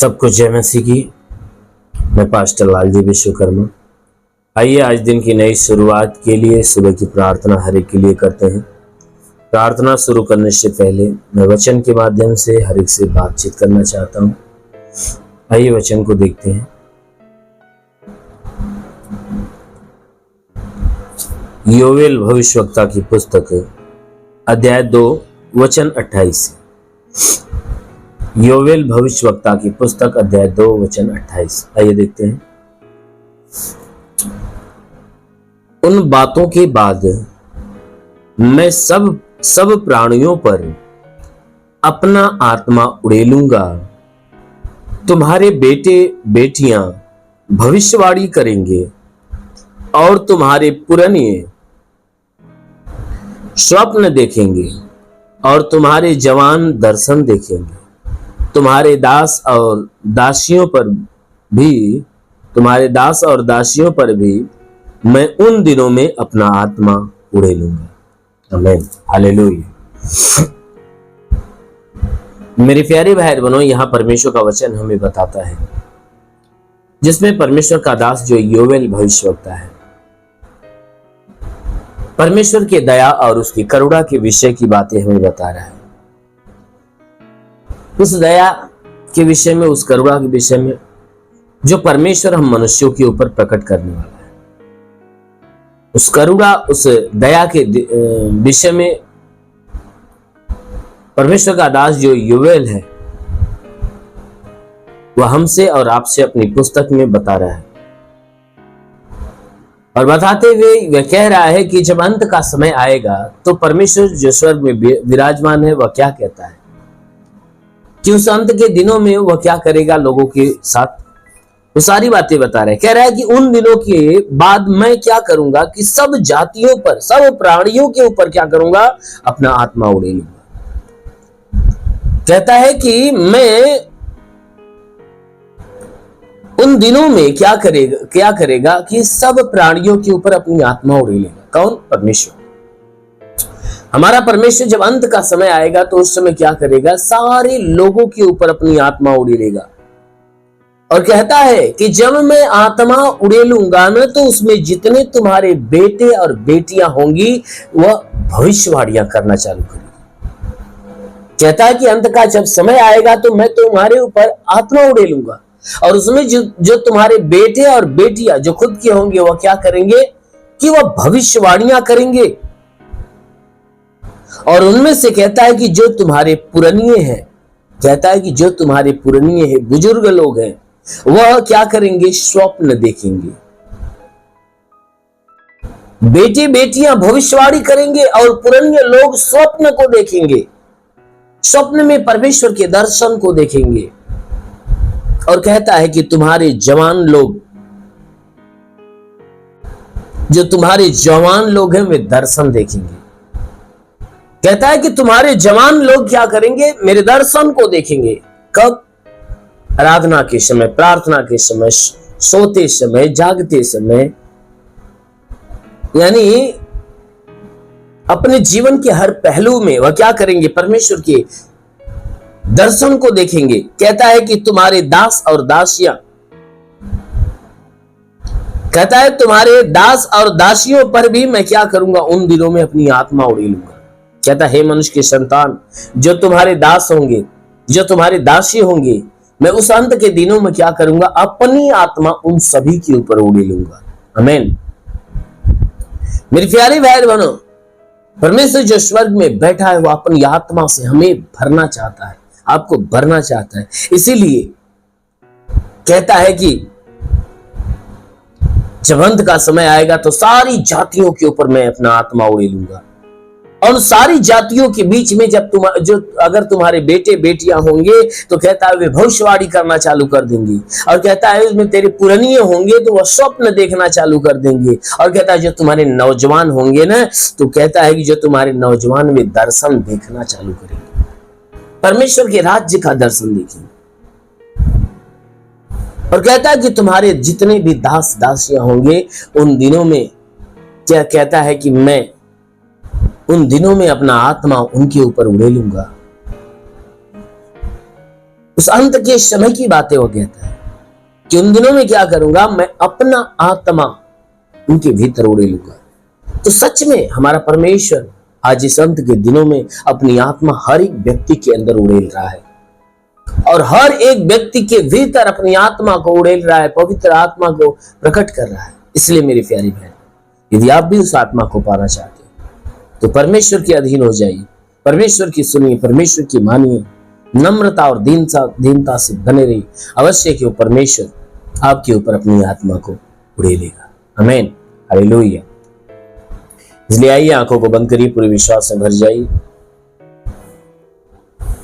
सबको जय मसीह की। मैं पास्टर लालजी विश्वकर्मा। आइए आज दिन की नई शुरुआत के लिए सुबह की प्रार्थना हर एक के लिए करते हैं। प्रार्थना शुरू करने से पहले मैं वचन के माध्यम से हर एक से बातचीत करना चाहता हूँ। आइए वचन को देखते हैं। योवेल भविष्यवक्ता की पुस्तक अध्याय 2 वचन 28। योवेल भविष्यवक्ता की पुस्तक अध्याय 2 वचन 28। आइए देखते हैं। उन बातों के बाद मैं सब प्राणियों पर अपना आत्मा उड़ेलूंगा। तुम्हारे बेटे बेटियां भविष्यवाणी करेंगे और तुम्हारे पुरनिये स्वप्न देखेंगे और तुम्हारे जवान दर्शन देखेंगे। तुम्हारे दास और दासियों पर भी मैं उन दिनों में अपना आत्मा उड़ेलूंगा। आमीन, हालेलुया। मेरे प्यारे भाई बहनों, यहाँ परमेश्वर का वचन हमें बताता है, जिसमें परमेश्वर का दास जो योवेल भविष्यवक्ता है, परमेश्वर की दया और उसकी करुणा के विषय की बातें हमें बता रहा है। उस दया के विषय में, उस करुणा के विषय में जो परमेश्वर हम मनुष्यों के ऊपर प्रकट करने वाला है, उस करुणा, उस दया के विषय में परमेश्वर का दास जो योवेल है, वह हमसे और आपसे अपनी पुस्तक में बता रहा है। और बताते हुए वह कह रहा है कि जब अंत का समय आएगा तो परमेश्वर जो स्वर्ग में विराजमान है, वह क्या कहता है कि उस अंत के दिनों में वह क्या करेगा लोगों के साथ, वो सारी बातें बता रहे हैं। कह रहा है कि उन दिनों के बाद मैं क्या करूंगा कि सब जातियों पर, सब प्राणियों के ऊपर क्या करूंगा, अपना आत्मा उड़ेलूंगा। कहता है कि मैं उन दिनों में क्या करेगा कि सब प्राणियों के ऊपर अपनी आत्मा उड़ेलेगा। कौन? परमेश्वर। हमारा परमेश्वर जब अंत का समय आएगा तो उस समय क्या करेगा, सारे लोगों के ऊपर अपनी आत्मा उड़ेलेगा। और कहता है कि जब मैं आत्मा उड़ेलूंगा ना, तो उसमें जितने तुम्हारे बेटे और बेटियां होंगी वह भविष्यवाणियां करना चालू करेगी। कहता है कि अंत का जब समय आएगा तो मैं तुम्हारे ऊपर आत्मा उड़ेलूंगा, और उसमें जो तुम्हारे बेटे और बेटियां जो खुद के होंगे वह क्या करेंगे कि वह भविष्यवाणियां करेंगे। और उनमें से कहता है कि जो तुम्हारे पुरनिये हैं, कहता है कि जो तुम्हारे पुरनिये हैं, बुजुर्ग लोग हैं, वह क्या करेंगे, स्वप्न देखेंगे। बेटे बेटियां भविष्यवाणी करेंगे और पुरनिये लोग स्वप्न को देखेंगे। स्वप्न में परमेश्वर के दर्शन को देखेंगे। और कहता है कि तुम्हारे जवान लोग, जो तुम्हारे जवान लोग हैं, वे दर्शन देखेंगे। कहता है कि तुम्हारे जवान लोग क्या करेंगे, मेरे दर्शन को देखेंगे। कब? आराधना के समय, प्रार्थना के समय, सोते समय, जागते समय, यानी अपने जीवन के हर पहलू में वह क्या करेंगे, परमेश्वर के दर्शन को देखेंगे। कहता है कि तुम्हारे दास और दासियां, कहता है तुम्हारे दास और दासियों पर भी मैं क्या करूंगा, उन दिनों में अपनी आत्मा उड़ेलूंगा। कहता है, हे मनुष्य के संतान, जो तुम्हारे दास होंगे, जो तुम्हारे दासी होंगे, मैं उस अंत के दिनों में क्या करूंगा, अपनी आत्मा उन सभी के ऊपर उड़ेलूंगा। आमीन। मेरे प्यारे भाई बहनों, परमेश्वर जो स्वर्ग में बैठा है, वह अपनी आत्मा से हमें भरना चाहता है, आपको भरना चाहता है। इसीलिए कहता है कि जब अंत का समय आएगा तो सारी जातियों के ऊपर मैं अपना आत्मा उड़ेलूंगा। और सारी जातियों के बीच में अगर तुम्हारे बेटे बेटियां होंगे तो कहता है वे भविष्यवाणी करना चालू कर देंगे। और कहता है उसमें तेरे पुरनिये होंगे तो वह स्वप्न देखना चालू कर देंगे। और कहता है जो तुम्हारे नौजवान होंगे ना, तो कहता है कि जो तुम्हारे नौजवान वे दर्शन देखना चालू करेंगे, परमेश्वर के राज्य का दर्शन देखेंगे। और कहता है कि तुम्हारे जितने भी दास दासियां होंगे, उन दिनों में क्या कहता है कि मैं उन दिनों में अपना आत्मा उनके ऊपर उड़ेलूंगा। उस अंत के समय की बातें वो कहता है कि उन दिनों में क्या करूंगा, मैं अपना आत्मा उनके भीतर उड़ेलूंगा। तो सच में हमारा परमेश्वर आज इस अंत के दिनों में अपनी आत्मा हर एक व्यक्ति के अंदर उड़ेल रहा है और हर एक व्यक्ति के भीतर अपनी आत्मा को उड़ेल रहा है, पवित्र आत्मा को प्रकट कर रहा है। इसलिए मेरी प्यारी बहन, यदि आप भी उस आत्मा को पाना चाहते हैं तो परमेश्वर के अधीन हो जाइए, परमेश्वर की सुनिए, परमेश्वर की मानिए, नम्रता और दीनता से बने रहिए। अवश्य कि वो परमेश्वर आपके ऊपर अपनी आत्मा को उड़ेलेगा। आमीन, हालेलुया। इसलिए आइए, आंखों को बंद करिए, पूरे विश्वास से भर जाइए।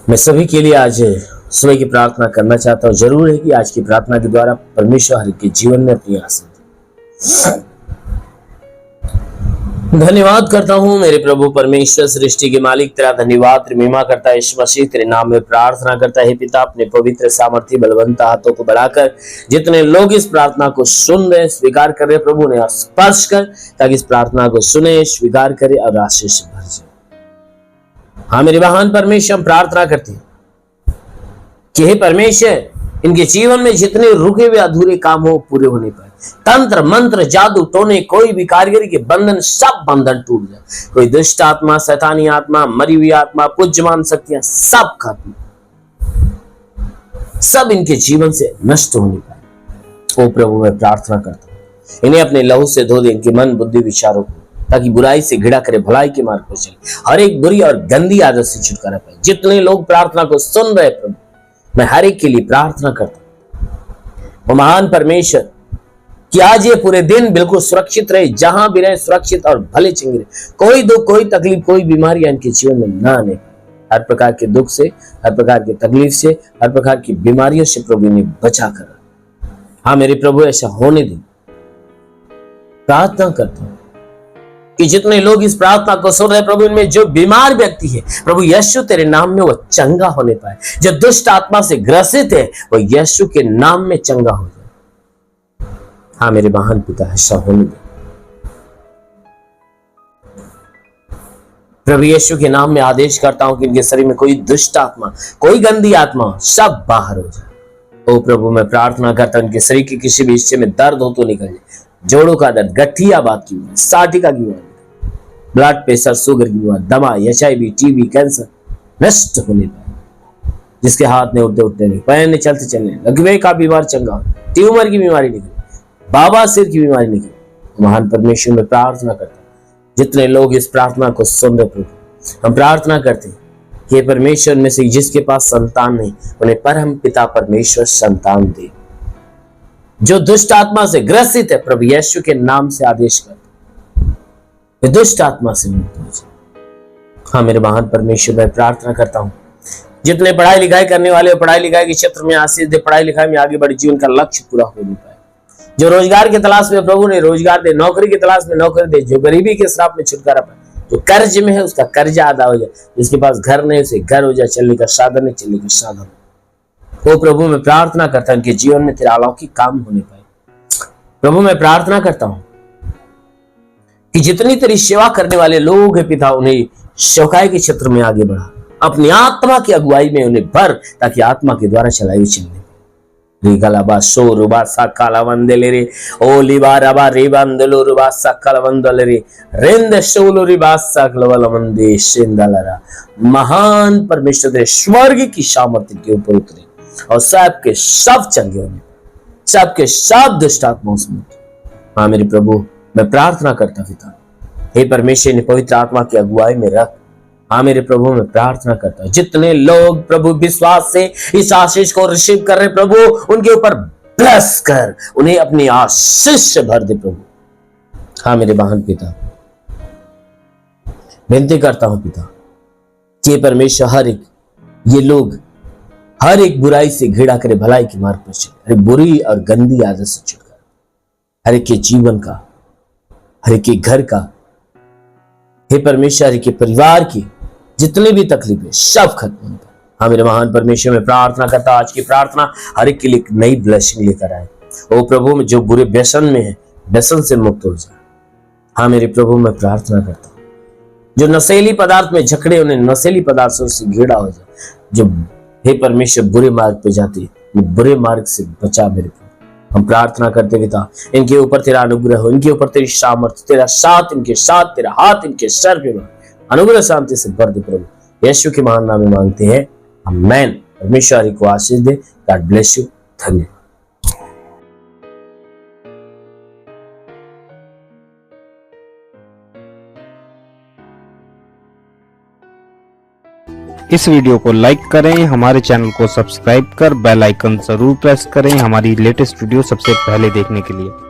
मैं सभी के लिए आज सुबह की प्रार्थना करना चाहता हूं। जरूर है कि आज की प्रार्थना के द्वारा परमेश्वर हर के जीवन में अपनी आशीष दे। धन्यवाद करता हूं मेरे प्रभु परमेश्वर, सृष्टि के मालिक, तेरा धन्यवाद, तेरी महिमा करता है यीशु मसीह, तेरे नाम में प्रार्थना करता है पिता, अपने पवित्र सामर्थ्य बलवंत हाथों को बढ़ाकर जितने लोग इस प्रार्थना को सुन रहे, स्वीकार कर रहे, प्रभु ने स्पर्श कर, ताकि इस प्रार्थना को सुने, स्वीकार करे और आशीष से भर जाए। हाँ मेरे महान परमेश्वर, हम प्रार्थना करते हैं कि हे परमेश्वर, इनके जीवन में जितने रुके हुए अधूरे काम हो पूरे होने पाए। तंत्र मंत्र जादू टोने कोई भी कारीगरी के बंधन, सब बंधन टूट जाए। कोई दुष्ट आत्मा, शैतानी आत्मा, मरी हुई आत्मा, पूज्यमान शक्तियां, सब खत्म, सब इनके जीवन से नष्ट होने पाए। ओ प्रभु, मैं प्रार्थना करता हूं, इन्हें अपने लहू से धो दे, इनके मन बुद्धि विचारों को, ताकि बुराई से घृणा करे, भलाई के मार्ग पर चले, हर एक बुरी और गंदी आदत से छुटकारा पाए। जितने लोग प्रार्थना को सुन रहे प्रभु, मैं हर एक के लिए प्रार्थना करता हूं। वो महान परमेश्वर, कि आज ये पूरे दिन बिल्कुल सुरक्षित रहे, जहां भी रहे सुरक्षित और भले चंगे रहे। कोई दुख, कोई तकलीफ, कोई बीमारी इनके जीवन में ना आने। हर प्रकार के दुख से, हर प्रकार की तकलीफ से, हर प्रकार की बीमारियों से प्रभु ने बचा कर। हाँ मेरे प्रभु, ऐसा होने दे। प्रार्थना करता हूं कि जितने लोग इस प्रार्थना को सुन रहे प्रभु, इनमें जो बीमार व्यक्ति है प्रभु यीशु तेरे नाम में वो चंगा होने पाए। जो दुष्ट आत्मा से ग्रसित है वो यीशु के नाम में चंगा हो जाए। हाँ मेरे महान पिता, ऐसा होने दे प्रभु यीशु के नाम में। आदेश करता हूं कि इनके शरीर में कोई दुष्ट आत्मा, कोई गंदी आत्मा, सब बाहर हो जाए। ओ प्रभु, मैं प्रार्थना करता हूं इनके शरीर के किसी भी हिस्से में दर्द हो तो निकल जाए। जोड़ों का दर्द, गठियाबाद की बीमारी, साटिका की बीमारी, ब्लड प्रेशर, शुगर की बीमारी, दमा, HIV, TB, कैंसर नष्ट होने पाए। जिसके हाथ में उठते नहीं, पैर ने चलते चलने, लकवे का बीमार चंगा, ट्यूमर की बीमारी निकले, बाबा सिर की बीमारी निकले। महान परमेश्वर में प्रार्थना करता हूं, जितने लोग इस प्रार्थना को सुन रहे प्रभु, हम प्रार्थना करते हैं कि परमेश्वर में से जिसके पास संतान नहीं, उन्हें परम पिता परमेश्वर संतान दे। जो दुष्ट आत्मा से ग्रसित है प्रभु यीशु के नाम से आदेश करते, दुष्ट आत्मा से मुक्त हो जाए। हाँ मेरे महान परमेश्वर, मैं प्रार्थना करता हूं जितने पढ़ाई लिखाई करने वाले, पढ़ाई लिखाई के क्षेत्र में आशीष दे, पढ़ाई लिखाई में आगे बढ़े, जीवन का लक्ष्य पूरा हो नहीं पाए। जो रोजगार की तलाश में प्रभु ने रोजगार दे, नौकरी की तलाश में नौकरी दे, जो गरीबी के श्राप में छुटकारा पाए, जो कर्ज में है उसका कर्जा अदा हो जाए, जिसके पास घर नहीं उसे घर हो जाए, चलने का साधन नहीं चलने का साधन। ओ प्रभु, मैं प्रार्थना करता हूं कि जीवन में तेरा अलौकिक काम होने पाए। प्रभु, मैं प्रार्थना करता हूं कि जितनी तेरी सेवा करने वाले लोग हैं पिता, उन्हें सेवकाई के क्षेत्र में आगे बढ़ा, अपनी आत्मा की अगुवाई में उन्हें भर, ताकि आत्मा के द्वारा चलाई चलने। रिगलाबा सोरुबा साकाला वंदले रे, ओ लिबा रबा रेबंदलो रुबा साकाला वंदले रे, रेंद शोलो रिबा साकलवल वंदे सिंदलरा। महान परमेश्वर तेरे स्वर्ग की सामर्थ्य के ऊपर उतरे और सब के सब चंगे होने, सब के सब दुष्ट आत्माओं से मुक्त। हाँ मेरे प्रभु, मैं प्रार्थना करता पिता, हे परमेश्वर ने पवित्र आत्मा की अगुवाई में रख। हाँ मेरे प्रभु, मैं प्रार्थना करता हूं जितने लोग प्रभु विश्वास से इस आशीष को रिसीव कर रहे प्रभु, उनके ऊपर ब्लेस कर, उन्हें अपनी आशीष से भर दे प्रभु। हाँ मेरे महान पिता, विनती करता हूं पिता कि परमेश्वर हर एक ये लोग हर एक बुराई से घृणा करे, भलाई के मार्ग पर चले, हर बुरी और गंदी आदत से छुटकारा, हर एक के जीवन का, हर एक के घर का, हे परमेश्वर, हर एक के परिवार की जितने भी तकलीफ है सब खत्म हो। हाँ मेरे महान परमेश्वर, में प्रार्थना करता आज की प्रार्थना हर एक के लिए नई ब्लेसिंग लेकर आए। ओ प्रभु, जो बुरे व्यसन में है व्यसन से मुक्त हो जाए। हाँ मेरे प्रभु, मैं प्रार्थना करता हूँ जो नशेली पदार्थ में झकड़े, उन्हें नशेली पदार्थों से घृणा हो जाए। जो हे परमेश्वर, बुरे मार्ग पे जाते, बुरे मार्ग से बचा मेरे को। हम प्रार्थना करते पिता, इनके ऊपर तेरा अनुग्रह हो, इनके ऊपर तेरी सामर्थ, तेरा साथ इनके साथ, तेरा हाथ इनके सर पे अनुग्रह शांति से भर दे प्रभु। यीशु के महान नाम में मांगते हैं, आमेन। परमेश्वर को आशीष दे। God bless you. धन्यवाद। इस वीडियो को लाइक करें, हमारे चैनल को सब्सक्राइब कर बेल आइकन जरूर प्रेस करें हमारी लेटेस्ट वीडियो सबसे पहले देखने के लिए।